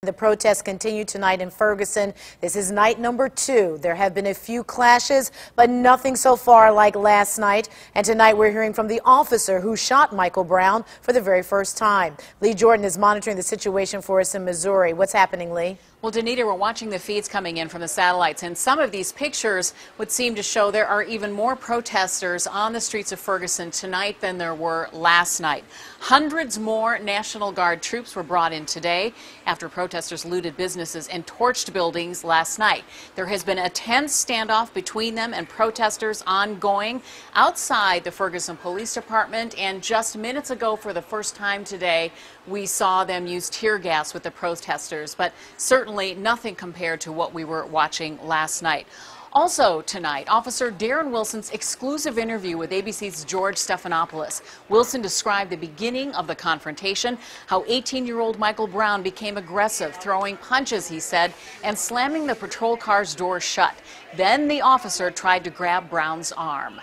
The protests continue tonight in Ferguson. This is night number 2. There have been a few clashes, but nothing so far like last night. And tonight we're hearing from the officer who shot Michael Brown for the very first time. Lee Jordan is monitoring the situation for us in Missouri. What's happening, Lee? Well, Danita, we're watching the feeds coming in from the satellites, and some of these pictures would seem to show there are even more protesters on the streets of Ferguson tonight than there were last night. Hundreds more National Guard troops were brought in today after protesters looted businesses and torched buildings last night. There has been a tense standoff between them and protesters ongoing outside the Ferguson Police Department, and just minutes ago, for the first time today, we saw them use tear gas with the protesters, but certainly nothing compared to what we were watching last night. Also tonight, Officer Darren Wilson's exclusive interview with ABC's George Stephanopoulos. Wilson described the beginning of the confrontation, how 18-year-old Michael Brown became aggressive, throwing punches, he said, and slamming the patrol car's door shut. Then the officer tried to grab Brown's arm.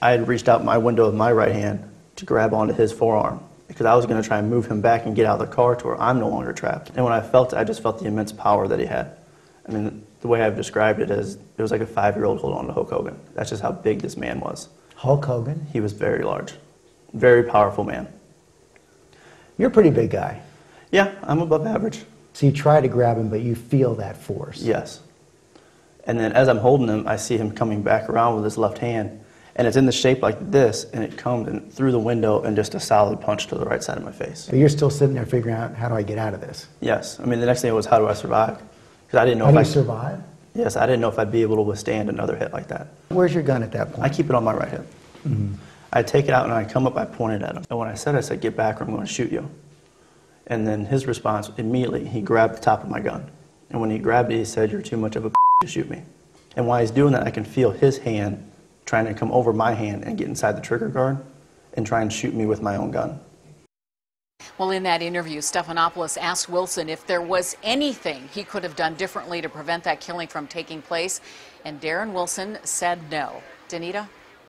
I had reached out my window with my right hand to grab onto his forearm, because I was going to try and move him back and get out of the car to where I'm no longer trapped. And when I felt it, I just felt the immense power that he had. I mean, the way I've described it is, it was like a 5-year-old holding on to Hulk Hogan. That's just how big this man was. Hulk Hogan? He was very large. Very powerful man. You're a pretty big guy. Yeah, I'm above average. So you try to grab him, but you feel that force. Yes. And then as I'm holding him, I see him coming back around with his left hand. And it's in the shape like this, and it comes in through the window and just a solid punch to the right side of my face. But you're still sitting there figuring out, how do I get out of this? Yes. I mean, the next thing was, how do I survive? Because I didn't know how if do I you survive? Yes, I didn't know if I'd be able to withstand another hit like that. Where's your gun at that point? I keep it on my right hip. I take it out, and I come up, I point it at him. And when I said, get back or I'm going to shoot you. And then his response, immediately, he grabbed the top of my gun. And when he grabbed it, he said, "You're too much of a to shoot me." And while he's doing that, I can feel his hand trying to come over my hand and get inside the trigger guard and try and shoot me with my own gun. Well, in that interview, Stephanopoulos asked Wilson if there was anything he could have done differently to prevent that killing from taking place, and Darren Wilson said no. Danita?